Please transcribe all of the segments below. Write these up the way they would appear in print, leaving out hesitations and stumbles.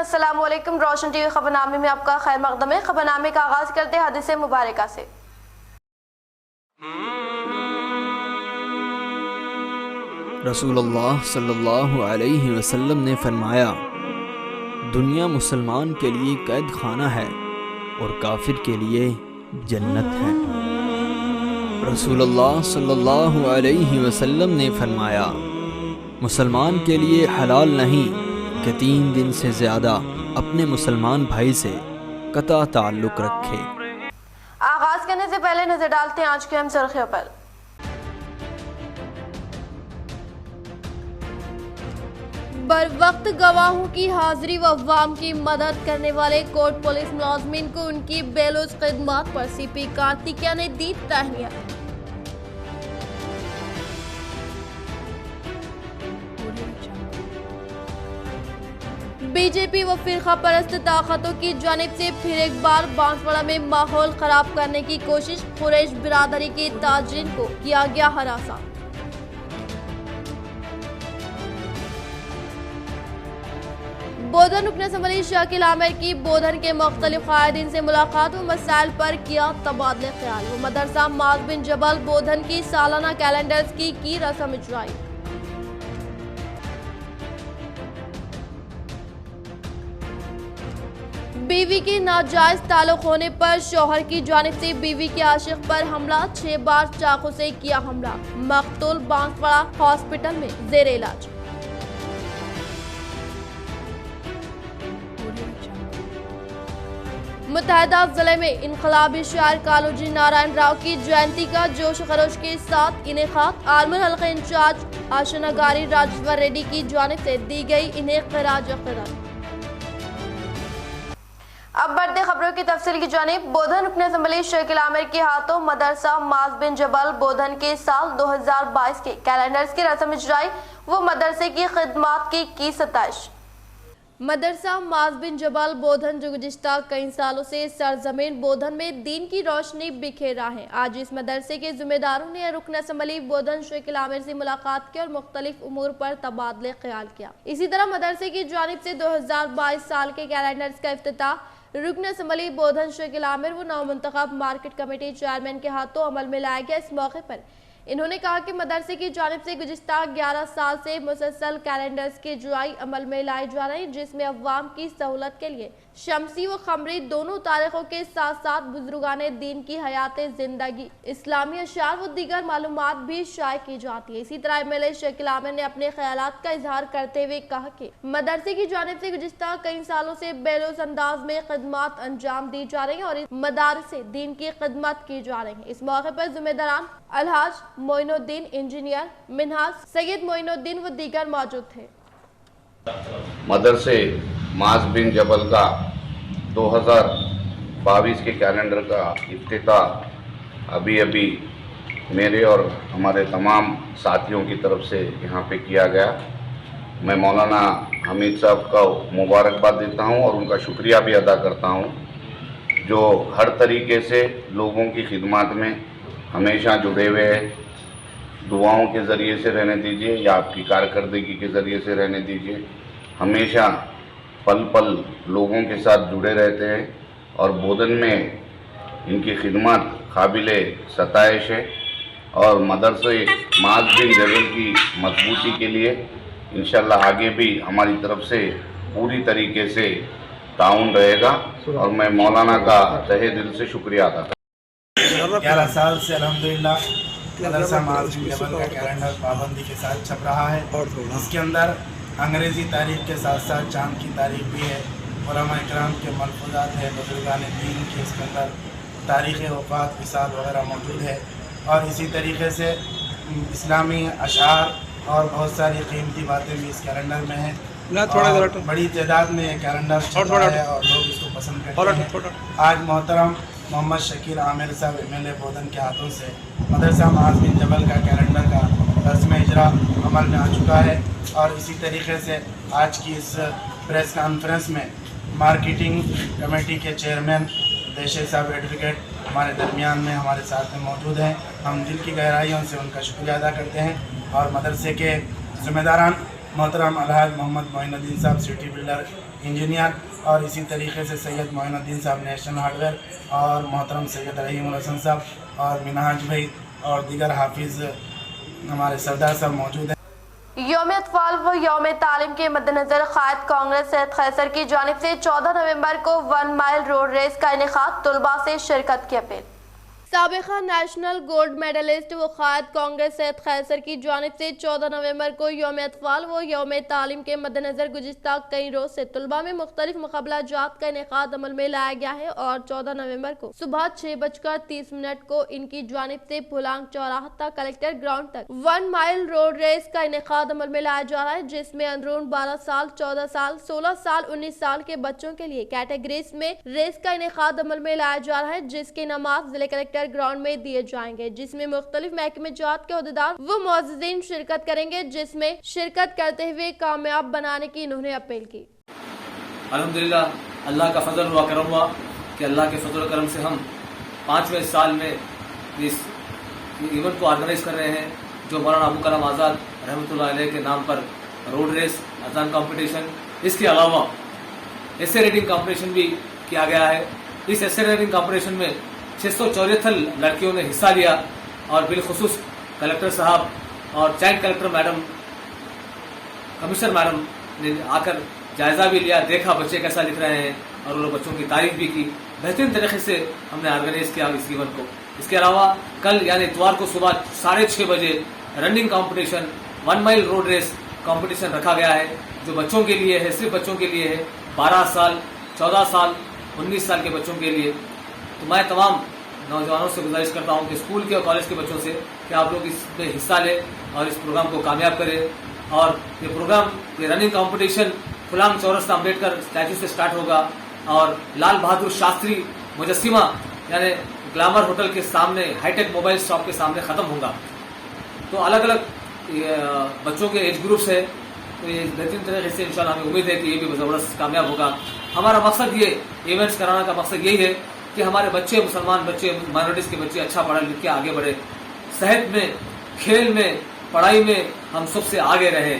السلام علیکم۔ روشن ٹی وی خبرنامے میں آپ کا خیر مقدم ہے۔ خبرنامے کا آغاز کرتے ہیں حدیث مبارکہ سے۔ رسول اللہ صلی اللہ علیہ وسلم نے فرمایا، دنیا مسلمان کے لیے قید خانہ ہے اور کافر کے لیے جنت ہے۔ رسول اللہ صلی اللہ علیہ وسلم نے فرمایا، مسلمان کے لیے حلال نہیں کہ 3 دن سے زیادہ اپنے مسلمان بھائی سے قطع تعلق رکھے۔ آغاز کرنے سے پہلے نظر ڈالتے ہیں آج کے اہم سرخیوں پر۔ بر وقت گواہوں کی حاضری و عوام کی مدد کرنے والے کورٹ پولیس ملازمین کو ان کی بے لوث خدمات پر سی پی کارتکیہ نے دی تہنیت۔ بی جے پی و فرقہ پرست طاقتوں کی جانب سے پھر ایک بار بانسواڑہ میں ماحول خراب کرنے کی کوشش، قریش برادری کے تاجرین کو کیا گیا ہراساں۔ بودھن رکن اسمبلی شاکل عامر کی بودھن کے مختلف قائدین سے ملاقات و مسائل پر کیا تبادلہ خیال۔ وہ مدرسہ معاذ بن جبل بودھن کی سالانہ کیلنڈرز کی رسم اجرائی۔ بیوی کے ناجائز تعلق ہونے پر شوہر کی جانب سے بیوی کے عاشق پر حملہ، 6 بار چاقو سے کیا حملہ، مقتول بانسواڑہ ہاسپٹل میں زیر علاج۔ متحدہ ضلع میں انقلابی شاعر کالوجی نارائن راؤ کی جینتی کا جوش و خروش کے ساتھ انعقاد، عالمی حلقہ انچارج آشناگاری راجیشور ریڈی کی جانب سے دی گئی انہیں خراج عقیدت۔ اب بڑھتے خبروں کی تفصیل کی جانب۔ بودھن رکن اسمبلی شاکل عامر کے ہاتھوں مدرسہ معاذ بن جبل بودھن کے سال 2022 کے کیلنڈرز کی رسم اجرائی، وہ مدرسے کی خدمات کی ستائش۔ مدرسہ معاذ بن جبل بودھن جو گزشتہ کئی سالوں سے سرزمین بودھن میں دین کی روشنی بکھیر رہا ہے، آج اس مدرسے کے ذمہ داروں نے رکن اسمبلی بودھن شاکل عامر سے ملاقات کی اور مختلف امور پر تبادلہ خیال کیا۔ اسی طرح مدرسے کی جانب سے 2022 سال کے کیلنڈرز کا افتتاح رکن اسمبلی بودھن شاکل عامر و نو منتخب مارکیٹ کمیٹی چیئرمین کے ہاتھوں عمل میں لایا گیا۔ اس موقع پر انہوں نے کہا کہ مدرسے کی جانب سے گزشتہ 11 سال سے مسلسل کیلنڈرز کی اجرائی عمل میں لائی جا رہی، جس میں عوام کی سہولت کے لیے شمسی و قمری دونوں تاریخوں کے ساتھ ساتھ بزرگان دین کی حیات زندگی، اسلامی اشعار و دیگر معلومات بھی شائع کی جاتی ہے۔ اسی طرح ایم ایل اے شاکل عامر نے اپنے خیالات کا اظہار کرتے ہوئے کہا کہ مدرسے کی جانب سے گزشتہ کئی سالوں سے بے لوث انداز میں خدمات انجام دی جا رہی ہیں اور اس مدارس دین کی خدمت کی جا رہی ہیں۔ اس موقع پر ذمہ داران الحاج معین الدین، انجینئر منہاج، سید معین الدین و دیگر موجود تھے۔ مدرسے معاذ بن جبل کا 2022 کے کیلنڈر کا افتتاح ابھی میرے اور ہمارے تمام ساتھیوں کی طرف سے یہاں پہ کیا گیا۔ میں مولانا حمید صاحب کا مبارکباد دیتا ہوں اور ان کا شکریہ بھی ادا کرتا ہوں، جو ہر طریقے سے لوگوں کی خدمات میں ہمیشہ جڑے ہوئے ہیں۔ دعاؤں کے ذریعے سے رہنے دیجیے یا آپ کی کارکردگی کے ذریعے سے رہنے دیجیے، ہمیشہ پل پل لوگوں کے ساتھ جڑے رہتے ہیں اور بودھن میں ان کی خدمات قابل ستائش ہے، اور مدرسے معاذ بن جبل کی مضبوطی کے لیے انشاءاللہ آگے بھی ہماری طرف سے پوری طریقے سے تعاون رہے گا، اور میں مولانا کا تہہ دل سے شکریہ ادا کرتا ہوں۔ 11 سال سے الحمدللہ مدرسہ معاذ بن جبل کا کیلنڈر پابندی کے ساتھ چھپ رہا ہے، اس کے اندر انگریزی تاریخ کے ساتھ ساتھ چاند کی تاریخ بھی ہے، علماء اکرام کے ملفوظات ہے، بزرگان دین کے اس کے اندر تاریخ وفات وصال وغیرہ موجود ہے، اور اسی طریقے سے اسلامی اشعار اور بہت ساری قیمتی باتیں بھی اس کیلنڈر میں ہیں، اور بڑی تعداد میں یہ کیلنڈر چھپا ہے اور لوگ اس کو پسند کرتے ہیں۔ آج محترم محمد شکیل عامر صاحب ایم ایل اے بودھن کے ہاتھوں سے مدرسہ معاذ بن جبل کا کیلنڈر کا رسم اجرا عمل میں آ چکا ہے، اور اسی طریقے سے آج کی اس پریس کانفرنس میں مارکیٹنگ کمیٹی کے چیئرمین دیشے صاحب ایڈوکیٹ ہمارے درمیان میں ہمارے ساتھ میں موجود ہیں۔ ہم دل کی گہرائیوں سے ان کا شکریہ ادا کرتے ہیں، اور مدرسے کے ذمہ داران मोहतरम अलहाज मोहम्मद मोइनुद्दीन साहब सिटी बिल्डर इंजीनियर, और इसी तरीके से सैयद मोइनुद्दीन साहब नेशनल हार्डवेयर, और मोहतरम सैयद रहीम हसन साहब और मिनहाज भाई और दीगर हाफिज़ हमारे सरदार साहब मौजूद हैं। यौम अतफाल व यौम तालीम के मद्देनजर कायद कांग्रेस सैयद खैसर की जानिब से 14 नवंबर को 1 माइल रोड रेस का इनेकाद, तलबा से शिरकत की अपील। साबिका नेशनल गोल्ड मेडलिस्ट व कायद कांग्रेस सैयद खैसर की जानिब से 14 नवंबर को यौम अतफाल व यौम तालीम के मद्देनजर गुज़िश्ता कई रोज से तलबा में मुख्तलिफ मुकाबला जात का इनेकाद अमल में लाया गया है और 14 नवंबर को सुबह 6:30 को इनकी जानिब से फुलांग चौराहा तक कलेक्टर ग्राउंड तक 1 माइल रोड रेस का इनेकाद अमल में लाया जा रहा है, जिसमें अंदरून 12 साल, 14 साल, 16 साल, 19 साल के बच्चों के लिए कैटेगरीज में रेस का इनेकाद अमल में लाया जा रहा है, जिसके नमाज जिले कलेक्टर ग्राउंड में दिए जाएंगे, जिसमें मुख्तलिफ महकमे जात के अहदेदार व मुअज़्ज़िज़ीन शिरकत करेंगे, जिसमें शिरकत करते हुए कामयाब बनाने की इन्होंने अपील की। अल्हम्दुलिल्लाह, अल्लाह का फजल हुआ, करम हुआ कि अल्लाह के फजल करम से हम 5वें साल में इस इवेंट को ऑर्गेनाइज कर रहे हैं, जो मौलाना अबू कलाम आज़ाद रहमतुल्लाह अलैह के नाम पर रोड रेस, अजान कंपटीशन, इसके अलावा एसे रेटिंग कंपटीशन भी किया गया है। इस एसे रेटिंग कंपटीशन में 674 लड़कियों ने हिस्सा लिया और बिलखुसूस कलेक्टर साहब और joint collector madam, commissioner madam ने आकर जायजा भी लिया, देखा बच्चे कैसा लिख रहे हैं और उन बच्चों की तारीफ भी की। बेहतरीन तरीके से हमने ऑर्गेनाइज किया इस इवेंट को। इसके अलावा कल यानी इतवार को सुबह 6:30 बजे running competition, 1 mile road race competition रखा गया है, जो बच्चों के लिए है, सिर्फ बच्चों के लिए है, 12 साल, 14 साल, 19 साल के बच्चों के लिए। तो मैं तमाम नौजवानों से गुजारिश करता हूं कि स्कूल के और कॉलेज के बच्चों से कि आप लोग इसमें हिस्सा लें और इस प्रोग्राम को कामयाब करें। और ये प्रोग्राम, ये रनिंग कंपटीशन फुलांग चौरस्ता अम्बेडकर स्टैचू से स्टार्ट होगा और लाल बहादुर शास्त्री मुजस्सिमा यानी ग्लैमर होटल के सामने, हाईटेक मोबाइल शॉप के सामने खत्म होगा। तो अलग अलग बच्चों के एज ग्रुप्स है, तो ये बेहतरीन तरीके से इंशाल्लाह हमें उम्मीद है कि ये भी ज़बरदस्त कामयाब होगा। हमारा मकसद ये इवेंट्स कराने का मकसद यही है कि हमारे बच्चे, मुसलमान बच्चे, माइनॉरिटीज़ के बच्चे अच्छा पढ़ लिख के आगे बढ़े, सेहत में, खेल में, पढ़ाई में हम सबसे आगे रहें,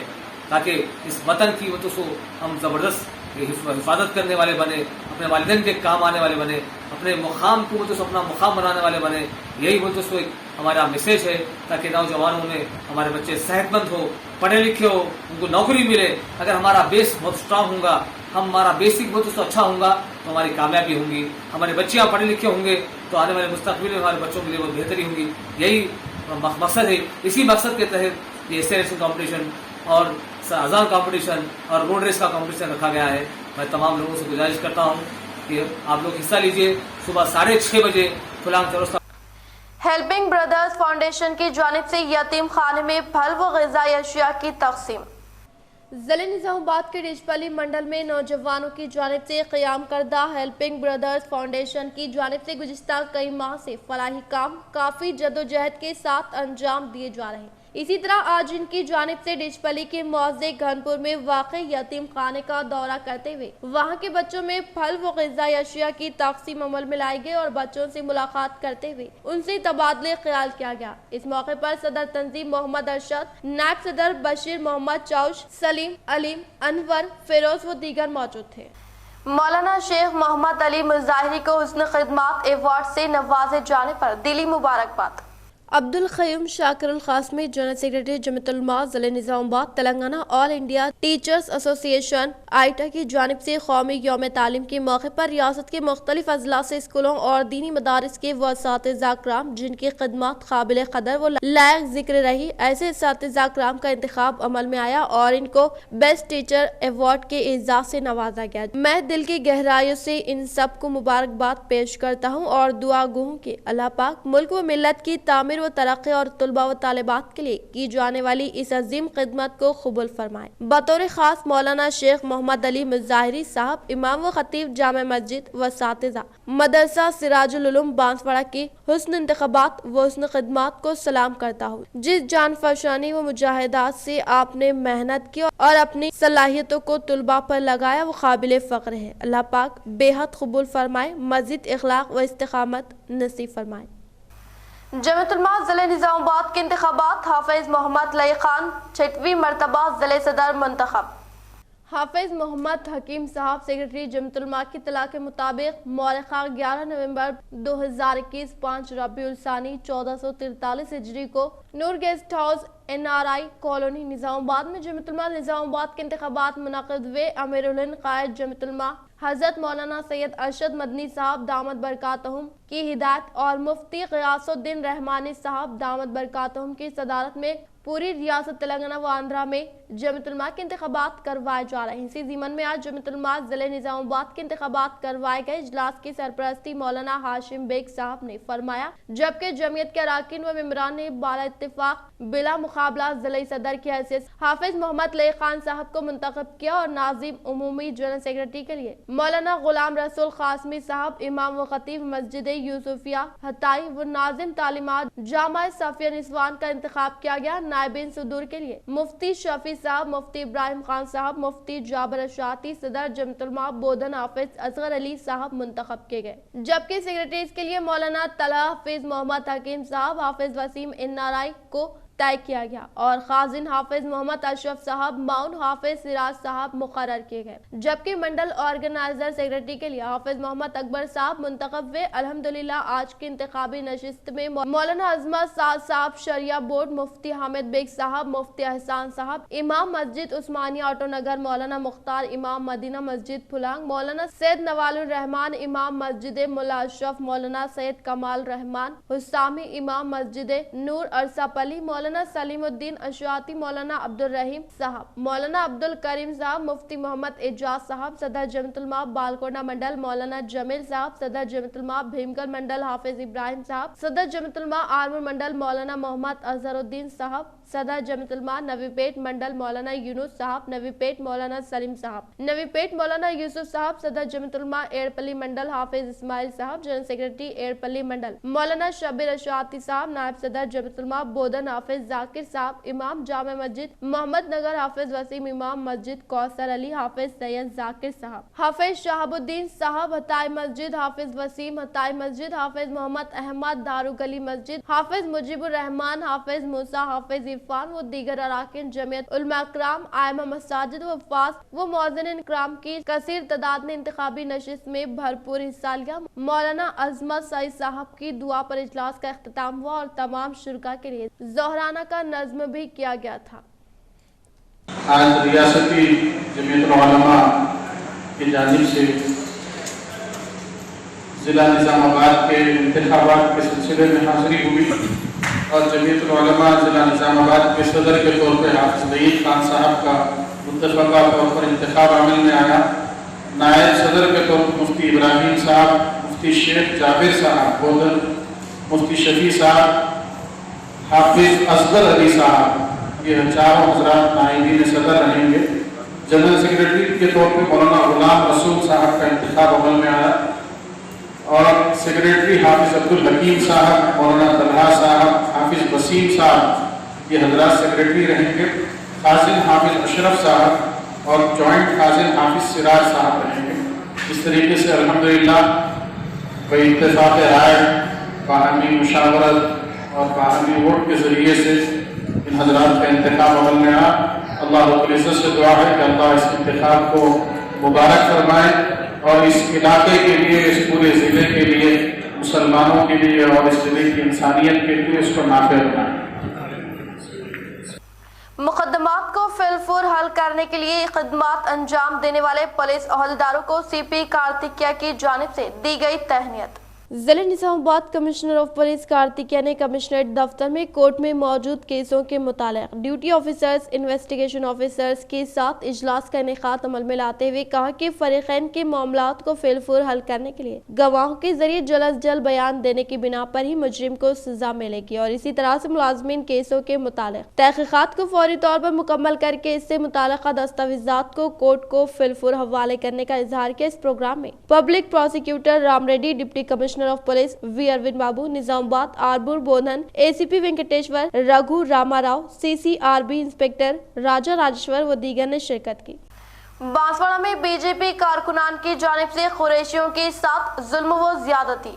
ताकि इस वतन की वतन को हम ज़बरदस्त हिफाजत करने वाले बने, अपने वालिदैन के काम आने वाले बने, अपने मुकाम को तो अपना मुकाम बनाने वाले बने। यही वो तो हमारा मैसेज है, ताकि नौजवानों में हमारे बच्चे सेहतमंद हो, पढ़े लिखे हो, उनको नौकरी मिले। अगर हमारा बेस बहुत स्ट्रांग होगा, हमारा बेसिक बहुत अच्छा होगा, तो हमारी कामयाबी होंगी। हमारे बच्चे पढ़े लिखे होंगे तो आने वाले मुस्तकबिल में हमारे बच्चों के लिए बहुत बेहतरी होगी। यही मकसद है। इसी मकसद के तहत ये एसे रेसिंग कॉम्पिटिशन और अजान कॉम्पिटिशन और रोड रेस का कॉम्पिटिशन रखा गया है। मैं तमाम लोगों से गुजारिश करता हूँ कि आप लोग हिस्सा लीजिए। सुबह 6:30 बजे फुलांग चौरस्ता। हेल्पिंग ब्रदर्स फाउंडेशन की जानिब से यतीम खाने में फल व ग़िज़ाई अशिया की तक़सीम। ज़िले निज़ामाबाद के डिचपली मंडल में नौजवानों की जानिब से क़याम करदा हेल्पिंग ब्रदर्स फाउंडेशन की जानिब से गुज़िश्ता कई माह से फलाही काम काफ़ी जदोजहद के साथ अंजाम दिए जा रहे हैं। इसी तरह आज इनकी जानिब से डिचपली के मौज़े घनपुर में वाक़ई यतीम खाने का दौरा करते हुए वहाँ के बच्चों में फल व ग़िज़ाई अशिया की तक़सीम अमल में लाई गई और बच्चों से मुलाकात करते हुए उनसे तबादले ख्याल किया गया। इस मौके पर सदर तंजीम मोहम्मद अरशद, नायब सदर बशीर मोहम्मद चौश, सलीम, अलीम, अनवर, फिरोज व दीगर मौजूद थे। मौलाना शेख मोहम्मद अली मुज़ाहिरी को हुस्न खिदमत अवार्ड से नवाजे जाने पर दिली मुबारकबाद। अब्दुल क़य्यूम शाकिरुल क़ासमी, जनरल सेक्रेटरी जमीयत उलमा ज़िले Nizamabad, Telangana all India teachers association AITA की जानिब से कौमी यौम तालीम के मौके पर रियासत के मुख्तलिफ अजला से स्कूलों और दीनी मदारिस के वो असातिज़ा कराम जिनकी खिदमत काबिल कदर व लायक जिक्र रही, ऐसे असातिज़ा कराम का इंतखाब अमल में आया और इनको बेस्ट टीचर अवार्ड के एजाज से नवाजा गया। मैं दिल की गहराइयों से इन सब को मुबारकबाद पेश करता हूँ और दुआ गो हूँ कि अल्लाह पाक मुल्क व मिल्लत की तामीर व तरक्की और तुलबा व तालिबात के लिए की जाने वाली इस अजीम खिदमत को कबूल फरमाए। बतौर खास मौलाना शेख मोहम्मद अली मुज़ाहिरी साहब, इमाम व खतीब जामे मस्जिद व सातिज़ा मदरसा सिराजुल उलूम बांसवाड़ा की हुस्न इंतखाबात व हुस्न खिदमत को सलाम करता हूँ। जिस जान फशानी व मुजाहिदात से आपने मेहनत की और अपनी सलाहियतों को तुलबा पर लगाया वो काबिल फ़ख्र है। अल्लाह पाक बेहद कबूल फरमाए, मज़ीद इखलाक व इस्तिक़ामत नसीब फरमाए। जमियत उलमा ज़िले निज़ामाबाद के इंतखाबात, हाफिज मोहम्मद लई खान 6वीं मरतबा ज़िले सदर मुंतखब। हाफिज मोहम्मद हकीम साहब सेक्रेटरी जमियत उलमा की इत्तला के मुताबिक मौलिका 11 नवंबर 2021 5 रबीउल सानी 1443 हिजरी को Noor guest house NRI colony Nizamabad में जमियत उलमा निज़ामाबाद के इंतखाबात मुनक़िद हुए। अमीरुल हिंद क़ायद जमियत उलमा हज़रत मौलाना सैयद अरशद मदनी साहब दामत बरकातहुम की हिदायत और मुफ्ती ग़ियासुद्दीन रहमानी साहब दामत बरकातहुम की सदारत में पूरी रियासत तेलंगाना व आंध्रा में जमियत उलमा के इंतखाबात करवाए जा रहे हैं। इसी ज़िमन में आज जमियत उलमा ज़िले निज़ामाबाद के इंतखाबात करवाए गए। इजलास की सरपरस्ती मौलाना हाशिम बेग साहब ने फरमाया, जबकि जमियत के अराकीन व मेंबरान ने बाला इत्तिफाक बिला मुकाबला ज़िले सदर की हैसियत हाफिज मोहम्मद लई खान साहब को मुंतखब किया और नाजिम उमूमी जनरल सेक्रेटरी के लिए मौलाना गुलाम रसूल कासमी साहब इमाम व खतीब मस्जिद यूसुफिया हताई व नाजिम तालीमात जामा सफिया निस्वान का इंतखाब किया गया। नायबिन सुदूर के लिए मुफ्ती शफी साहब, मुफ्ती इब्राहिम खान साहब, मुफ्ती जाबर अशाती, सदर जमियत उलमा बोधन हाफिज असगर अली साहब मुंतखब किए गए। जबकि सेक्रेटरीज के लिए मौलाना तला हाफिज मोहम्मद हकीम साहब, हाफिज वसीम NRI को तय किया गया और खाजिन हाफिज मोहम्मद अशरफ साहब, माउन हाफिज सिराज साहब मुकर्रर किए गए। जबकि मंडल ऑर्गेनाइजर सेक्रेटरी के लिए हाफिज मोहम्मद अकबर साहब मुंतखब हुए। अल्हम्दुलिल्लाह आज की इंतखाबी नशिस्त में मौलाना अजमत साद साहब शरिया बोर्ड, मुफ्ती हामिद बेग साहब, मुफ्ती एहसान साहब, इमाम मस्जिद उस्मानिया ऑटो नगर मौलाना मुख्तार, इमाम मदीना मस्जिद फुलांग मौलाना सैयद नवालुर रहमान, इमाम मस्जिद मुल्ला अशरफ मौलाना सैयद कमाल रहमान हुसामी, इमाम मस्जिद नूर अरसापली मौलाना सलीमुद्दीन अशाती, मौलाना अब्दुल रहीम साहब, मौलाना अब्दुल करीम साहब, मुफ्ती मोहम्मद एजाज साहब, सदर जमियत उलमा बालकोना मंडल मौलाना जमील साहब, सदर जमियत उलमा भीमगढ़ मंडल हाफिज इब्राहिम साहब, सदर जमियत उलमा आर्मूर मंडल मौलाना मोहम्मद अजहरुद्दीन साहब, सदर जमियत उलमा नवीपेट मंडल मौलाना यूनुस साहब, नवीपेट मौलाना सलीम साहब, नवीपेट मौलाना यूसुफ साहब, सदर जमियत उलमा एड़पल्ली मंडल हाफिज इस्माइल साहब, जनरल सेक्रेटरी एड़पल्ली मंडल मौलाना शबीर अशाती साहब, नायब सदर जमियत उलमा बोधन हाफिज जाकिर साहब, इमाम जामे मस्जिद मोहम्मद नगर हाफिज वसीम, इमाम मस्जिद कौसर अली हाफिज सैयद जाकिर साहब, हाफिज शहाबुद्दीन साहब हताई मस्जिद, हाफिज वसीम हताई मस्जिद, हाफिज मोहम्मद अहमद दारुगली मस्जिद, हाफिज मुजीबुर रहमान, हाफिज मूसा, हाफिज इरफान व दीगर अराकीन जमियत उलमा इकराम, आइमा मसाजिद व फास व मुअज्जिनीन इकराम की कसीर तादाद ने इंतखाबी नशिस्त में भरपूर हिस्सा लिया। मौलाना अजमत सईद साहब की दुआ पर इजलास का इख्तिताम हुआ और तमाम शुरका के लिए जोहराना का नज़्म भी किया गया था। आज रियासती जमियत उलमा की जानिब से जिला निज़ामाबाद के इंतखाबात के सिलसिले में हाजिरी हुई और जमियत उलमा जिला निज़ामाबाद के सदर के तौर पर हाफिज लई खान साहब का मुत्तफ़क़ा तौर पर इंतखाब अमल में आया। नायब सदर के तौर पर मुफ्ती इब्राहिम साहब, मुफ्ती शेख जाबिर साहब बोधन, मुफ्ती शफी साहब, हाफिज असगर अली साहब, ये चारों हजरात नाइबीन सदर रहेंगे। जनरल सेक्रेटरी के तौर पे मौलाना गुलाम रसूल साहब का इंतखाब अमल में आया और सेक्रेटरी हाफिज अब्दुल हकीम साहब, मौलाना तलहा साहब, हाफिज वसीम साहब ये हजरात सेक्रेटरी रहेंगे। खाजिन हाफिज अशरफ साहब और जॉइंट खाजिन हाफिज सिराज साहब रहेंगे। इस तरीके से अल्हम्दुलिल्लाह कोई इत्तेफाक राय, बाहमी मुशावरत और बाहमी वोट के ज़रिए से इन हजरात का इंतखाब अमल में आया। अल्लाह रब्बुल इज़्ज़त से दुआ है कि अल्लाह इस इंतखाब को मुबारक फरमाए और इस इलाके के लिए, इस पूरे ज़िले के लिए, मुसलमानों के लिए और इस ज़िले की इंसानियत के लिए इसको नाफिज़ बनाए। मुकदमात को फिलफूर हल करने के लिए खिदमत अंजाम देने वाले पुलिस अहलदारों को CP कार्तिकिया की जानिब से दी गई तहनीत। जिले निजामाबाद कमिश्नर ऑफ पुलिस कार्तिकिया ने कमिश्नरेट दफ्तर में कोर्ट में मौजूद केसों के मुतालिक ड्यूटी ऑफिसर्स, इन्वेस्टिगेशन ऑफिसर्स के साथ इजलास का इनेकाद अमल में लाते हुए कहा कि फरीकैन के मामलात को फिलफूर हल करने के लिए गवाहों के जरिए जल्द अज जल्द बयान देने की बिना पर ही मुजरिम को सजा मिलेगी और इसी तरह से मुलाजमीन केसों के मुतालिक तहकीकात को फौरी तौर पर मुकम्मल करके इससे मुताल्लिक़ा दस्तावेजात को कोर्ट को फिलफूर हवाले करने का इजहार किया। इस प्रोग्राम में public prosecutor Ram Reddy, deputy commissioner of police V Arvind Babu, Nizamabad Armoor Bodhan ACP Venkateshwar, Raghu Ramarao, CCRB inspector Raja Rajeshwar व दीगर ने शिरकत की। बांसवाड़ा में BJP कारकुनान की जानिब से कुरैशियों के साथ जुल्म व ज्यादती।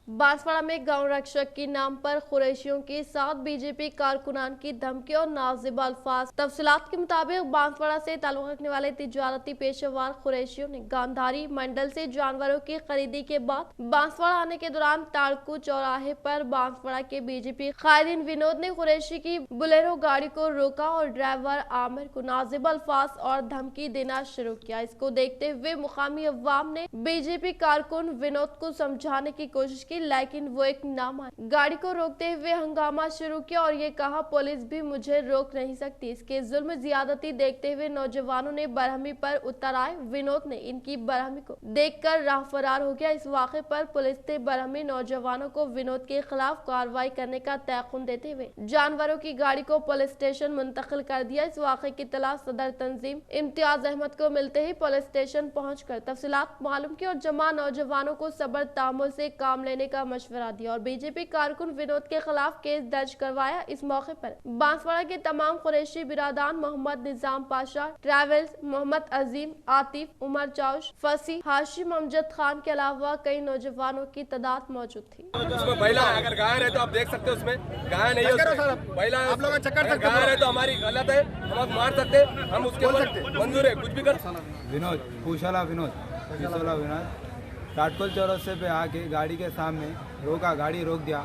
बांसवाड़ा में गांव रक्षक के नाम पर कुरैशियों के साथ बीजेपी कारकुनान की धमकी और नाज़िब अल्फाज। तफसीलात के मुताबिक बांसवाड़ा से ताल्लुक रखने वाले तिजारती पेशेवर कुरैशियों ने गांधारी मंडल से जानवरों की खरीदी के बाद बांसवाड़ा आने के दौरान ताड़कू चौराहे पर बांसवाड़ा के बीजेपी कायदीन विनोद ने कुरैशी की बुलेरो गाड़ी को रोका और ड्राइवर आमिर को नाज़िब अल्फाज और धमकी देना शुरू किया। इसको देखते हुए मुकामी अवाम ने बीजेपी कारकुन विनोद को समझाने की कोशिश की, लेकिन वो एक ना माने। गाड़ी को रोकते हुए हंगामा शुरू किया और ये कहा पुलिस भी मुझे रोक नहीं सकती। इसके जुल्म ज्यादती देखते हुए नौजवानों ने बरहमी पर उतर आए। विनोद ने इनकी बरहमी को देखकर राह फरार हो गया। इस वाक़े पर पुलिस ने बरहमी नौजवानों को विनोद के खिलाफ कार्रवाई करने का तयक़ुन देते हुए जानवरों की गाड़ी को पुलिस स्टेशन मुंतकिल कर दिया। इस वाक़े की इत्तला सदर तंजीम इम्तियाज अहमद को मिलते ही पुलिस स्टेशन पहुंचकर तफसीलात मालूम की और जमा नौजवानों को सब्र तामुल से काम लेने का मशवरा दिया और बीजेपी कारकुन विनोद के खिलाफ केस दर्ज करवाया। इस मौके पर बांसवाड़ा के तमाम कुरैशी बिरादान, मोहम्मद निजाम पाशा ट्रैवल्स, मोहम्मद अजीम, आतिफ, उमर चाउश, फसी, हाशिम अमजद खान के अलावा कई नौजवानों की तादाद मौजूद थी। उसमें बैला अगर गाय है तो आप देख सकते हो, उसमें गाय नहीं है, बैला आप लोग चक्कर सकते, गाय है तो हमारी गलत है, हम आप मार सकते, हम उसके ऊपर मंजूर है, कुछ भी कर। विनोद पूछला विनोद टाटकोल चौरस्ते पे आके गाड़ी के सामने रोका, गाड़ी रोक दिया।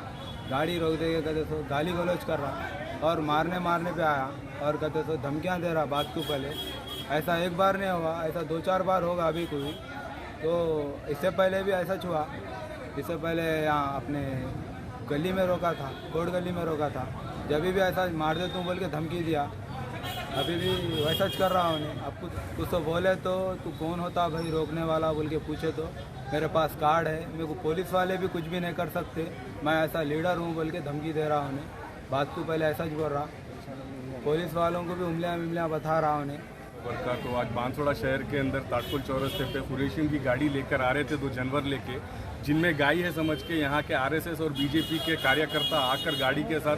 गाड़ी रोक दे के कहते सो गाली गलौज कर रहा और मारने पे आया और कहते सो धमकियाँ दे रहा बात को पहले। ऐसा एक बार नहीं हुआ, ऐसा 2-4 बार होगा अभी कोई। तो इससे पहले भी ऐसा हुआ। इससे पहले यहाँ अपने गली में रोका था, कोट गली में रोका था। जब भी ऐसा मार दे तू बोल के धमकी दिया, अभी भी वैसा कर रहा हूँ। अब कुछ तो बोले तो तू कौन होता भाई रोकने वाला बोल के पूछे तो मेरे पास कार्ड है, मेरे को पुलिस वाले भी कुछ भी नहीं कर सकते, मैं ऐसा लीडर हूँ बोल के धमकी दे रहा हूँ। बात को पहले ऐसा बोल रहा, पुलिस वालों को भी उंगलियाँ बता रहा हूँ। का तो आज बांसवाड़ा शहर के अंदर ताटकुल चौरस्ते पे कुरैशियों की गाड़ी लेकर आ रहे थे 2 जानवर लेके, जिनमें गाय है समझ के यहाँ के आरएसएस और बीजेपी के कार्यकर्ता आकर गाड़ी के साथ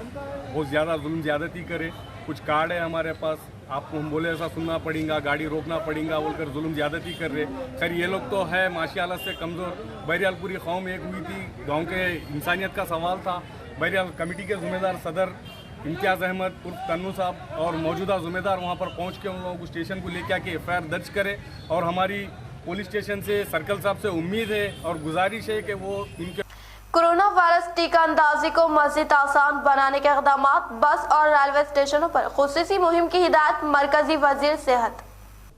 बहुत ज़्यादा जुल्म ज़्यादती करे। कुछ कार्ड है हमारे पास, आपको हम बोले ऐसा सुनना पड़ेगा, गाड़ी रोकना पड़ेगा बोलकर जुल्म ज़्यादती कर रहे। खैर ये लोग तो है माशाअल्लाह से कमज़ोर। बहरहाल पूरी कौम एक हुई थी, गाँव के इंसानियत का सवाल था। बहरहाल कमेटी के ज़िम्मेदार सदर इम्तियाज़ अहमद उर्फ तन्नू साहब और मौजूदा ज़िम्मेदार वहाँ पर पहुँच के उन लोगों को स्टेशन को लेके आके एफआईआर दर्ज करे और हमारी पुलिस स्टेशन से सर्कल साहब से उम्मीद है और गुजारिश है कि वो इनके कोरोना वायरस टीका अंदाजी को मज़ीद आसान बनाने के इक़दाम, बस और रेलवे स्टेशनों पर खुसूसी मुहिम की हिदायत मरकजी वज़ीर सेहत।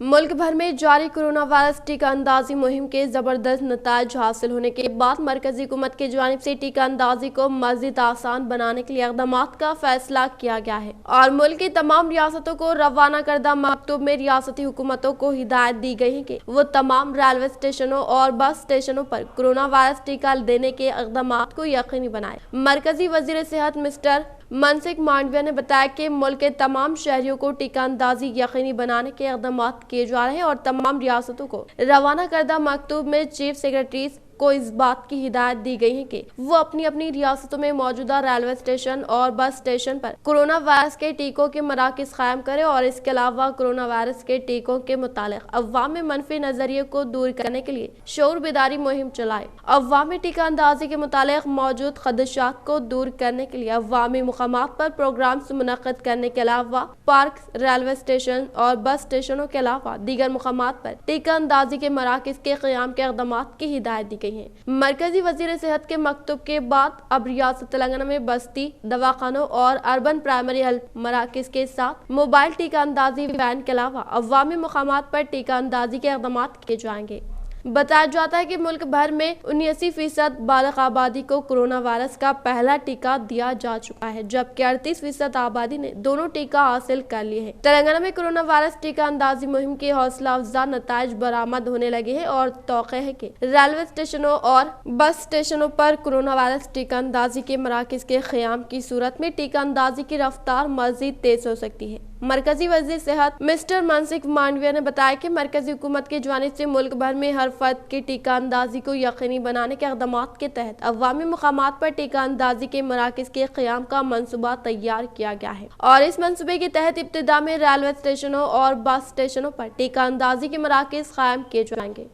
मुल्क भर में जारी कोरोना वायरस टीका अंदाजी मुहिम के जबरदस्त नताइज हासिल होने के बाद मरकजी हुकूमत की जानिब से टीका अंदाजी को मज़ीद आसान बनाने के लिए इक़दाम का फैसला किया गया है और मुल्क की तमाम रियासतों को रवाना करदा मकतूब में रियासती हुकूमतों को हिदायत दी गई है कि वो तमाम रेलवे स्टेशनों और बस स्टेशनों पर कोरोना वायरस टीका देने के इक़दाम को यकीनी बनाए। मरकजी वज़ीर सेहत मिस्टर मनसुख मांडविया ने बताया कि मुल्क के तमाम शहरियों को टीका अंदाजी यकीनी बनाने के इक़दाम किए जा रहे हैं और तमाम रियासतों को रवाना करदा मकतूब में चीफ सेक्रेटरीज को इस बात की हिदायत दी गई है कि वो अपनी अपनी रियासतों में मौजूदा रेलवे स्टेशन और बस स्टेशन पर कोरोना वायरस के टीकों के मराकज़ कायम करें और इसके अलावा कोरोना वायरस के टीकों के मुतालिक अवाम में मनफी नजरिए को दूर करने के लिए शऊर बेदारी मुहिम चलाए। अवामी टीका अंदाजी के मुतालिक मौजूद खदशात को दूर करने के लिए अवामी मुकामात पर प्रोग्राम्स मुनक़्क़िद करने के अलावा पार्क, रेलवे स्टेशन और बस स्टेशनों के अलावा दीगर मुकामात पर टीका अंदाजी के मराकज़ के क़याम के इक़दाम की हिदायत दी। मरकजी वजीर सेहत के मकतूब के बाद अब रियासत तेलंगाना में बस्ती दवाखानों और अर्बन प्राइमरी हेल्थ मराकज़ के साथ मोबाइल टीका अंदाजी वैन के अलावा अवामी मुकामात पर टीका अंदाजी के इक़दाम किए जाएंगे। बताया जाता है कि मुल्क भर में 79% बालिग आबादी को कोरोना वायरस का पहला टीका दिया जा चुका है, जबकि 38% आबादी ने दोनों टीका हासिल कर लिए हैं। तेलंगाना में कोरोना वायरस टीका अंदाजी मुहिम के हौसला अफजा नताइज बरामद होने लगे हैं और तौक़े है कि रेलवे स्टेशनों और बस स्टेशनों पर कोरोना वायरस टीका अंदाजी के मराकज़ के क़याम की सूरत में टीका अंदाजी की रफ्तार मज़ीद तेज हो सकती है। मरकजी वज़ीर सेहत मिस्टर मनसुख मांडविया ने बताया कि मरकजी हुकूमत की जानिब से मुल्क भर में हर फर्द की टीका अंदाजी को यकीनी बनाने के इक़दाम के तहत अवामी मुकामात पर टीका अंदाजी के मराकज़ के क़याम का मनसूबा तैयार किया गया है और इस मनसूबे के तहत इब्तिदा में रेलवे स्टेशनों और बस स्टेशनों पर टीका अंदाजी के मराकज़ कायम किए जाएंगे।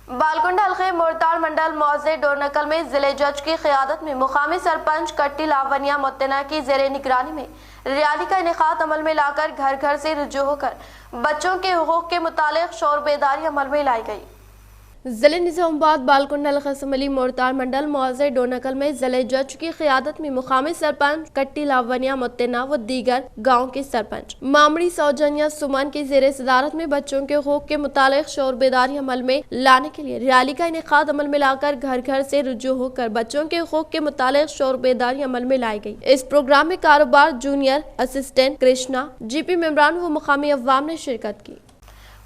बालकुंड हल्के मोरताड़ मंडल मौजे डोरनकल में जिले जज की क़यादत में मुकामी सरपंच कट्टी लावनिया मुत्तना की ज़ेरे निगरानी में रैली का इनेकाद अमल में लाकर घर घर से रुजू होकर बच्चों के हुकूक के मुतालिक शोर बेदारी अमल में लाई गई। जिले निजामाबाद बालकुंड हल्का असम्बली मोरताड़ मंडल मौजे डोरनकल में जिले जज की क़यादत में मुकामी सरपंच कट्टी लावनिया मुत्तना व दीगर गाँव के सरपंच मामड़ी सौजन्या सुमन की ज़ेरे सदारत में बच्चों के हुकूक के मुतालिक शोर बेदारी अमल में लाने के लिए रैली का इनेकाद अमल में लाकर घर घर से रुजू होकर बच्चों के हुकूक के मुतालिक शोर बेदारी अमल में लाई गई। इस प्रोग्राम में कारोबार जूनियर असिस्टेंट कृष्णा जीपी मेम्बरान व मुकामी अवाम ने शिरकत की।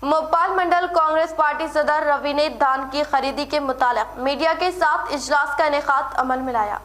मोपाल मंडल कांग्रेस पार्टी सदर रवि ने धान की खरीदी के मुतालिक मीडिया के साथ इजलास का इनेकाद अमल में लाया।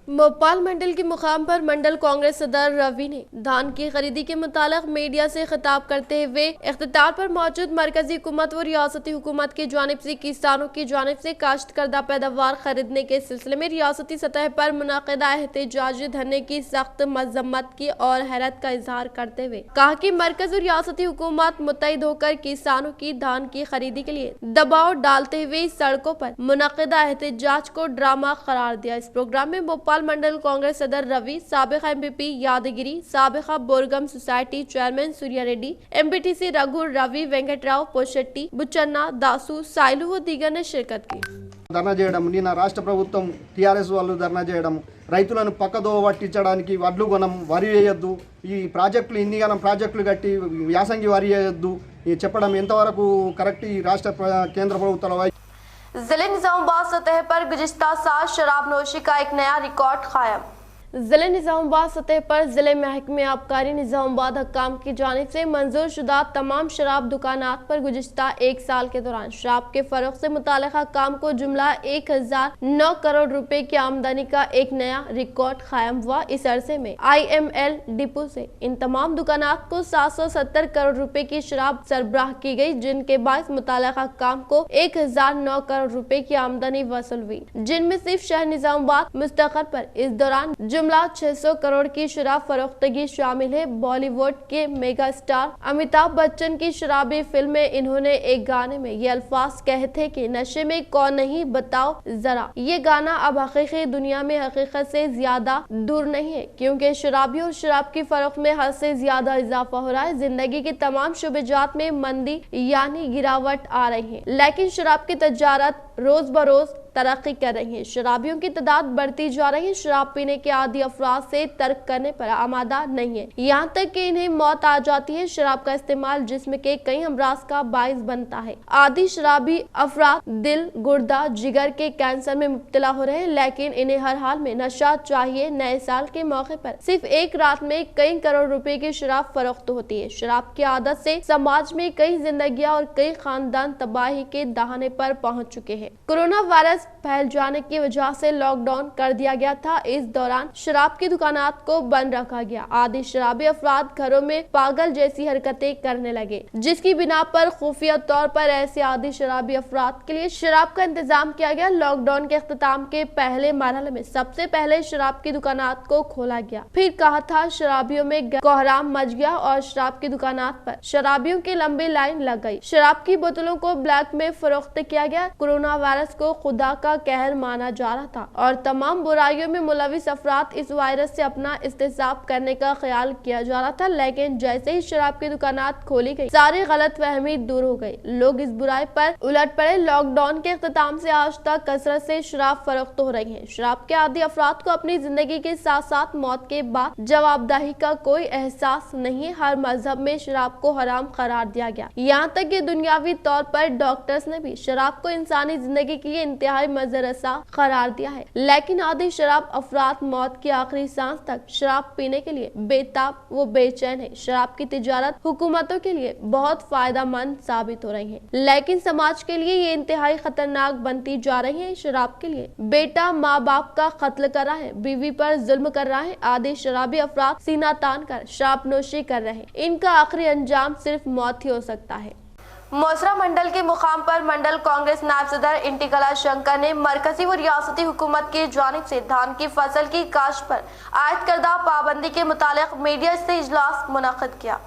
मोपाल मंडल के मुकाम पर मंडल कांग्रेस सदर रवि ने धान की खरीदी के मुतालिक मीडिया से खिताब करते हुए इख्तितार पर मौजूद मरकजी हुकूमत व रियासती हुकूमत की जानिब से किसानों की जानिब से काश्त करदा पैदावार खरीदने के सिलसिले में रियासती सतह पर मुनाकिदा एहतजाजी धरने की सख्त मजम्मत की और हैरत का इजहार करते हुए कहा कि मरकज और रियासती हुकूमत मुत्तहिद होकर किसानों की धान की खरीदी के लिए दबाव डालते हुए सड़कों पर मुनाकिदा एहतजाज को ड्रामा करार दिया। इस प्रोग्राम में भोपाल मंडल कांग्रेस सदर रवि, साबिका एमपीपी यादगिरी, साबिका Borgam society chairman Surya Reddy, MPTC Raghu, Ravi, Venkatrao, Poshetty, Buchanna, Dasu, Sailu व दीगर ने शिरकत की। ధర్నా చేయడం నిన్న రాష్ట్ర ప్రభుత్వం టీఆర్ఎస్ వాళ్ళు ధర్నా చేయడం రైతులను పక్కదో పట్టించడానికి వడ్లు కొనం వరి వేయొద్దు ఈ ప్రాజెక్టులు ఇన్నిగానం ప్రాజెక్టులు కట్టి యాసంగి వరి వేయొద్దు చెప్పడం ఎంతవరకు కరెక్ట్ ఈ రాష్ట్ర కేంద్ర ప్రభుత్వాల जिले निजामाबाद सतह पर गुज़िश्ता साल शराब नोशी का एक नया रिकॉर्ड कायम। जिले निजामाबाद सतह पर जिले महकमे आबकारी निजामाबाद हकाम की जानिब से मंजूर शुदा तमाम शराब दुकानात पर गुज़िश्ता एक साल के दौरान शराब के फरोख से मुतालिका काम को जुमला 1009 करोड़ रुपए की आमदनी का एक नया रिकॉर्ड कायम हुआ। इस अरसे में IML डिपो से इन तमाम दुकानात को 770 करोड़ रुपए की शराब सरबराह की गई, जिनके बायस मुतालिका काम को 1009 करोड़ रुपए की आमदनी वसूल हुई, जिनमें सिर्फ शहर निजामाबाद मुस्तकर पर इस दौरान जुमला 600 करोड़ की शराब फरोख्तगी शामिल है। बॉलीवुड के मेगा स्टार अमिताभ बच्चन की शराबी फिल्म में इन्होंने एक गाने में ये अल्फाज कहे थे कि नशे में कौन नहीं बताओ जरा। ये गाना अब हकीकी दुनिया में हकीकत से ज्यादा दूर नहीं है, क्योंकि शराबियों और शराब की फरोख्त में हद से ज्यादा इजाफा हो रहा है। जिंदगी के तमाम शुबेजात में मंदी यानी गिरावट आ रही है, लेकिन शराब की तजारत रोज बरोज तरक्की कर रही है। शराबियों की तादाद बढ़ती जा रही है। शराब पीने के आदी अफराद से तर्क करने पर आमादा नहीं है, यहाँ तक कि इन्हें मौत आ जाती है। शराब का इस्तेमाल जिस्म के कई अमराज का बाइस बनता है। आदी शराबी अफराद दिल, गुर्दा, जिगर के कैंसर में मुब्तला हो रहे हैं, लेकिन इन्हें हर हाल में नशा चाहिए। नए साल के मौके पर सिर्फ एक रात में कई करोड़ रुपए की शराब फरोख्त होती है। शराब की आदत से समाज में कई जिंदगियां और कई खानदान तबाही के दहाने पर पहुंच चुके हैं। कोरोना वायरस फैल जाने की वजह से लॉकडाउन कर दिया गया था। इस दौरान शराब की दुकानात को बंद रखा गया। आदि शराबी अफराद घरों में पागल जैसी हरकतें करने लगे, जिसकी बिना पर खुफिया तौर पर ऐसे आदि शराबी अफराद के लिए शराब का इंतजाम किया गया। लॉकडाउन के इख्तिताम के पहले मरहले में सबसे पहले शराब की दुकानात को खोला गया, फिर कहा था शराबियों में कोहराम मच गया और शराब की दुकानात पर शराबियों की लंबी लाइन लग गई। शराब की बोतलों को ब्लैक में फरोख्त किया गया। कोरोना वायरस को खुदा का कहर माना जा रहा था और तमाम बुराइयों में मुलविस अफराद इस वायरस से अपना इस्तेसाब करने का ख्याल किया जा रहा था, लेकिन जैसे ही शराब की दुकानात खोली गई, सारी गलतफहमी दूर हो गई। लोग इस बुराई पर उलट पड़े। लॉकडाउन के इख्तिताम से आज तक कसरत से शराब फरोख्त हो रही है। शराब के आदी अफराद को अपनी जिंदगी के साथ साथ मौत के बाद जवाबदेही का कोई एहसास नहीं है। हर मजहब में शराब को हराम करार दिया गया, यहाँ तक कि दुनियावी तौर पर डॉक्टर्स ने भी शराब को इंसानी जिंदगी के लिए इंतहाई मजरसा करार दिया है। लेकिन आदि शराब अफराद मौत की आखिरी सांस तक शराब पीने के लिए बेताब व बेचैन है। शराब की तिजारत हुकूमतों के लिए बहुत फायदा मंद साबित हो रही है, लेकिन समाज के लिए ये इंतहाई खतरनाक बनती जा रही है। शराब के लिए बेटा माँ बाप का कत्ल कर रहा है, बीवी पर जुल्म कर रहा है। आदि शराबी अफराद सीना तान कर शराब नोशी कर रहे हैं। इनका आखिरी अंजाम सिर्फ मौत ही हो सकता है। मोसरा मंडल के मुकाम पर मंडल कांग्रेस नायब सदर इंटिकला शंकर ने मरकजी व रियासती हुकूमत की जानिब से धान की फसल की काश्त पर आयद करदा पाबंदी के मुतालिक मीडिया से इजलास मुनक्किद किया।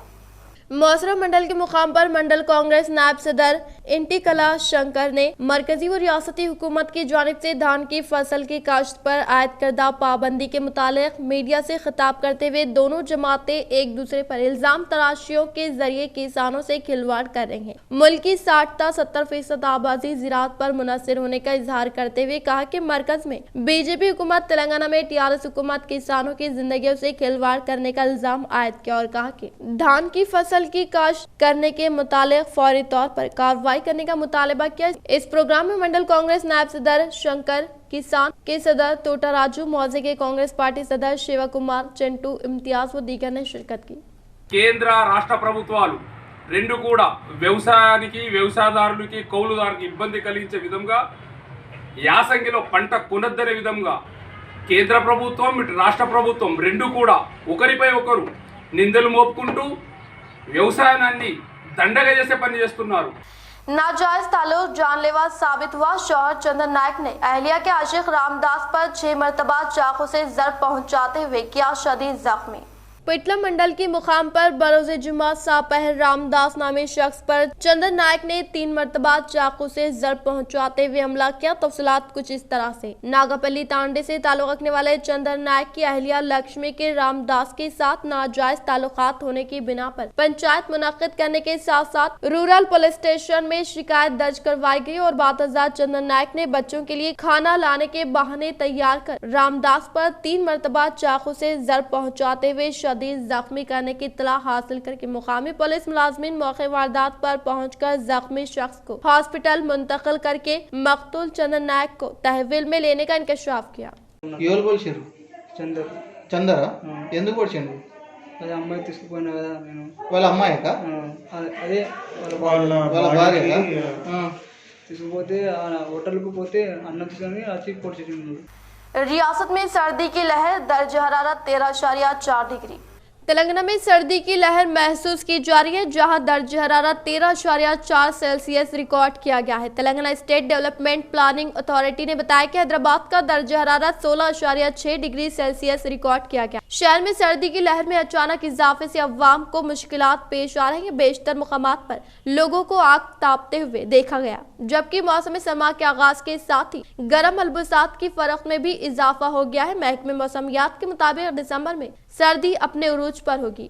मौसरा मंडल के मुकाम पर मंडल कांग्रेस नायब सदर इंटिकला शंकर ने मरकजी व रियासती हुकूमत की जानिब से धान की फसल की काश्त पर आयद करदा पाबंदी के मुतालिक मीडिया से खिताब करते हुए दोनों जमातें एक दूसरे पर इल्जाम तराशियों के जरिए किसानों से खिलवाड़ कर रही हैं। मुल्क की 60-70% आबादी ज़राअत पर मुनहसर होने का इजहार करते हुए कहा कि मरकज में बीजेपी हुकूमत, तेलंगाना में टीआरएस हुकूमत किसानों की जिंदगियों से खिलवाड़ करने का इल्जाम आयद किया और कहा कि धान की फसल की काश्त करने के मुतालिक फौरी तौर पर कार्रवाई करने का मुतालबा किया। इस प्रोग्राम में मंडल कांग्रेस नायब सदर शंकर, किसान के सदर तोटा राजू, मौजे के कांग्रेस पार्टी सदर शिवा कुमार, चिंटू इम्तियाज व दीगर ने शिरकत की। కేంద్ర రాష్ట్ర ప్రభుత్వాలు రెండు కూడా వ్యవసాయానికి, వ్యవసాయదారులకి, కౌలుదారులకు ఇబ్బంది కలిగించే విధంగా యాసంగిలో పంట కొనద్దనే విధంగా కేంద్ర ప్రభుత్వం, ఇటు రాష్ట్ర ప్రభుత్వం రెండు కూడా ఒకరిపై ఒకరు నిందలు మోపుకుంటూ వ్యవసాయాన్ని దండగా చేసే పని చేస్తున్నారు। नाजायज ताल्लुक जानलेवा साबित हुआ। शौहर चंदन नायक ने अहलिया के आशिक रामदास पर 6 मरतबा चाकू से जर्ब पहुंचाते हुए किया शदीद जख्मी। पिटला मंडल के मुकाम पर बरोज़े जुमा सापहर रामदास नामी शख्स पर चंदन नायक ने 3 मरतबा चाकू से जर्ब पहुंचाते हुए हमला किया। तफसीलात कुछ इस तरह से। नागापल्ली तांडे से ताल्लुक रखने वाले चंदन नायक की अहलिया लक्ष्मी के रामदास के साथ नाजायज ताल्लुकात होने की बिना पर पंचायत मुनक्किद करने के साथ साथ रूरल पुलिस स्टेशन में शिकायत दर्ज करवाई गई और बातजात चंदन नायक ने बच्चों के लिए खाना लाने के बहाने तैयार कर रामदास पर 3 मरतबा चाकू से जर्ब पहुंचाते हुए जख्मी करने की इत्तला हासिल करके मुकामी पुलिस मुलाजमीन मौके वारदात पर पहुंचकर जख्मी शख्स को हॉस्पिटल मुंतकिल करके मकतूल चंदन नायक को तहवील में लेने का इंकशाफ किया। చందరా ఎందుకు పొడిచిండ్రు? అది అమ్మాయి తీసుకుపోయినా కదా నేను। వాళ్ళ అమ్మాయికా? అదే వాళ్ళ భార్యకా? తీసుకుపోతే హోటల్కు పోతే అన్నం తీసుకొని వచ్చి పొడిచిండ్రు। रियासत में सर्दी की लहर, दर्ज हरारत 13.4 डिग्री। तेलंगाना में सर्दी की लहर महसूस की जा रही है, जहां दर्ज हरारत 13.4 सेल्सियस रिकॉर्ड किया गया है। Telangana state development planning authority ने बताया कि हैदराबाद का दर्ज हरारत 16.6 डिग्री सेल्सियस रिकॉर्ड किया गया। शहर में सर्दी की लहर में अचानक इजाफे से अवाम को मुश्किलात पेश आ रही है। बेशतर मुकामात पर लोगों को आग तापते हुए देखा गया, जबकि मौसम समा के आगाज के साथ ही गर्म मलबूसात की फरोख्त में भी इजाफा हो गया है। महकमे मौसमियात के मुताबिक दिसंबर में सर्दी अपने उरूज पर होगी।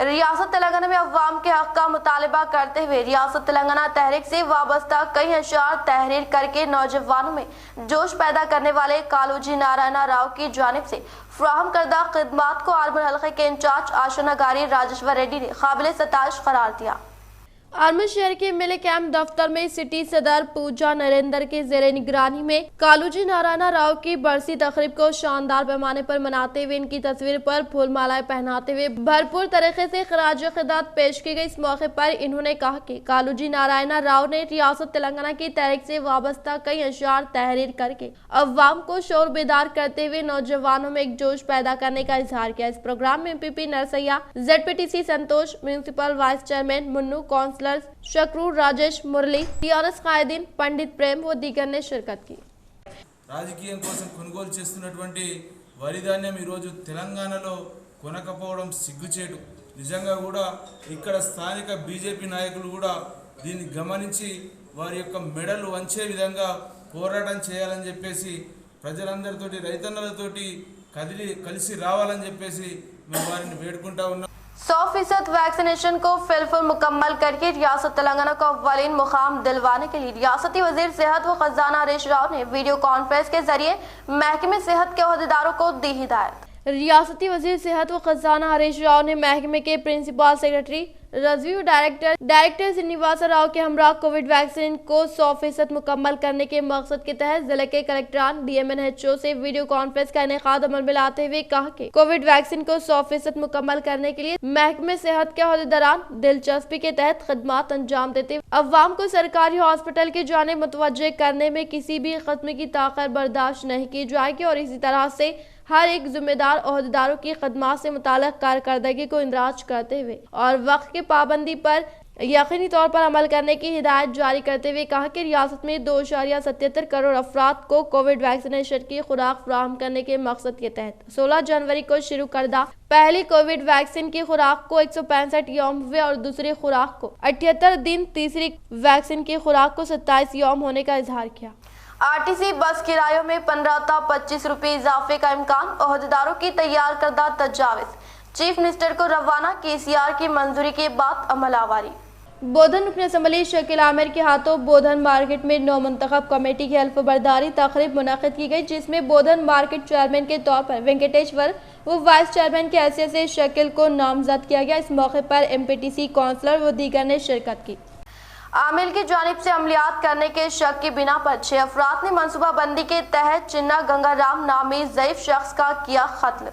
रियासत तेलंगाना में अवाम के हक का मुतालबा करते हुए रियासत तेलंगाना तहरीक से वाबस्ता कई अशार तहरीर करके नौजवानों में जोश पैदा करने वाले कालूजी नारायण राव की जानिब से फ्राहम करदा खिदमात को आर्मन हल्के के इंचार्ज आशनागारी राजेश्वर रेड्डी ने काबिल सताइश करार दिया। आर्मन शहर के एमएलए कैंप दफ्तर में सिटी सदर पूजा नरेंद्र के जेर निगरानी में कालूजी नारायण राव की बरसी तकरीब को शानदार पैमाने पर मनाते हुए इनकी तस्वीर पर फूल मालाएं पहनाते हुए भरपूर तरीके से खराज खिदमत पेश की गई। इस मौके पर इन्होंने कहा कि कालूजी नारायण राव ने रियासत तेलंगाना की तहरीक से वाबस्ता कई अशार तहरीर करके अवाम को शोर बेदार करते हुए नौजवानों में एक जोश पैदा करने का इजहार किया। इस प्रोग्राम में MPP Narsaiah, ZPTC Santosh, municipal vice chairman Munnu, councillor Shakru, Rajesh, Murali, TRS कायदीन, पंडित प्रेम व दीगर ने शिरकत की। రాజకీయం కోసం కొనుగోలు చేస్తున్నటువంటి వరి ధాన్యం ఈరోజు తెలంగాణలో కొనకపోవడం సిగ్గుచేటు। నిజంగా కూడా ఇక్కడ స్థానిక బీజేపీ నాయకులు కూడా దీన్ని గమనించి వారి యొక్క మెడలు వంచే విధంగా పోరాటం చేయాలని చెప్పేసి ప్రజలందరితోటి, రైతన్నలతోటి కలిసి రావాలని చెప్పేసి మేము వారిని వేడుకుంటా ఉన్నాం। 100% वैक्सीनेशन को फिलफुल मुकम्मल करके रियासत तेलंगाना को अव्वलीन मुकाम दिलवाने के लिए रियासती वजीर सेहत व खजाना हरीश राव ने वीडियो कॉन्फ्रेंस के जरिए महकमे सेहत के अहदेदारों को दी हिदायत। रियासती वजीर सेहत व खजाना हरीश राव ने महकमे के principal secretary, review director Srinivas Rao के हमरा कोविड वैक्सीन को 100% मुकम्मल करने के मकसद के तहत जिले के कलेक्टरान, DMNHO से वीडियो कॉन्फ्रेंस का इनेकाद अमल में लाते हुए कहा कि कोविड वैक्सीन को 100% मुकम्मल करने के लिए महकमे सेहत के अहदेदारान दिलचस्पी के तहत खिदमत अंजाम देते हुए अवाम को सरकारी हॉस्पिटल की जानिब मुतवज्जे करने में किसी भी किस्म की ताख़ीर बर्दाश्त नहीं की जाएगी और इसी तरह से हर एक जिम्मेदार अहदेदारों की खदमात से मुताल्लिक़ कारकर्दगी को इंदराज करते हुए और वक्त की पाबंदी पर यकीनी तौर पर अमल करने की हिदायत जारी करते हुए कहा कि रियासत में 2.77 करोड़ अफराद को कोविड वैक्सीनेशन की खुराक फराहम करने के मकसद के तहत 16 जनवरी को शुरू करदा पहली कोविड वैक्सीन की खुराक को 165 यौम हुए और दूसरी खुराक को 78 दिन, तीसरी वैक्सीन की खुराक को 27 यौम होने का इजहार किया। आरटीसी बस किरायों में 15 था 25 रुपये इजाफे का इम्कान, ओहदेदारों की तैयार करदा तजाविज, चीफ मिनिस्टर को रवाना, केसीआर की मंजूरी के बाद अमल आवारी। बोधन रुकन असम्बली शकील आमिर के हाथों बोधन मार्केट में नौ मुंतखब कमेटी की हल्फ बर्दारी तकरीब मुनक़िद की गई, जिसमें बोधन मार्केट चेयरमैन के तौर पर वेंकटेश्वर व वाइस चेयरमैन के हैसियत से शकील को नामजद किया गया। इस मौके पर एमपीटीसी काउंसलर व दीगर ने शिरकत की। आमिल की जानिब से अमलियात करने के शक की बिना पर 6 अफराद ने मनसूबाबंदी के तहत चिन्ना गंगाराम नामी ज़ईफ शख्स का किया कत्ल।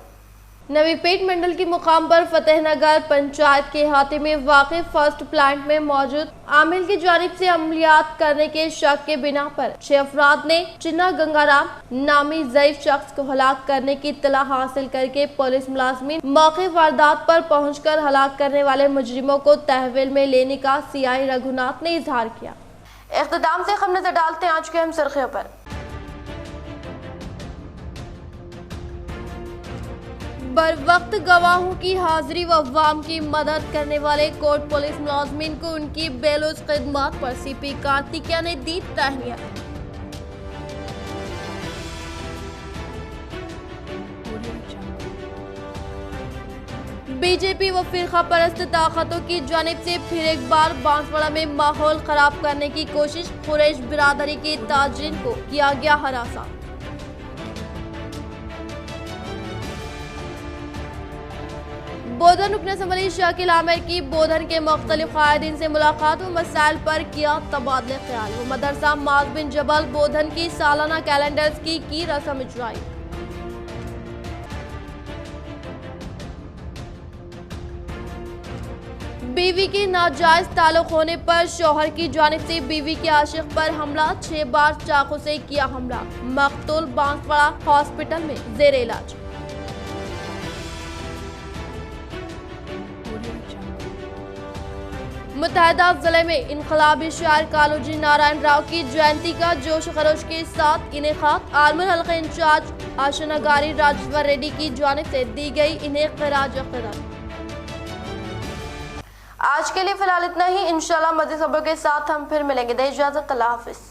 नवी पेट मंडल के मुकाम पर फतेहनगर पंचायत के अहाते में वाक़िफ़ फर्स्ट प्लांट में मौजूद आमिल की जानिब से अमलियात करने के शक के बिना पर 6 अफराद ने चिन्ना गंगाराम नामी ज़ईफ शख्स को हलाक करने की इत्तला हासिल करके पुलिस मुलाज़िमीन मौके वारदात पर पहुंचकर हलाक करने वाले मुजरिमों को तहवील में लेने का सीआई रघुनाथ ने इजहार किया। इख्तिताम से हम नजर डालते हैं आज के अहम सुर्खियों पर। बर वक्त गवाहों की हाजिरी व अवाम की मदद करने वाले कोर्ट पुलिस मुलाजमीन को उनकी बेलुस खिदमत पर सीपी कार्तिकेया ने दी तहनीत। बीजेपी व फिरका परस्त ताकतों की जानिब से फिर एक बार बांसवाड़ा में माहौल खराब करने की कोशिश, कुरैश बिरादरी के ताजरीन को किया गया हरासा। बोधन रुकन असम्बली शकील आमिर की बोधन के मुख्तलिफ कायदीन से मुलाकात व मसाइल पर किया तबादले ख्याल व मदरसा माज बिन जबल बोधन की सालाना कैलेंडर्स की रस्म इजराई। बीवी की नाजायज ताल्लुक होने पर शौहर की जानिब से बीवी के आशिक पर हमला, 6 बार चाकू से किया हमला, मकतूल बांसवाड़ा हॉस्पिटल में जेर इलाज। मुत्तहदा जिले में इनकलाबी शायर कालूजी नारायण राव की जयंती का जोश खरोश के साथ इनेकाद, आलमर हल्का इंचार्ज आशनागारी राजेश्वर रेड्डी की जानिब से दी गई इन्हें खराज अक़ीदत। आज के लिए फिलहाल इतना ही। इंशाल्लाह मज़ीद खबरों के साथ हम फिर मिलेंगे। दे इजाज़त, अल्लाह हाफ़िज़।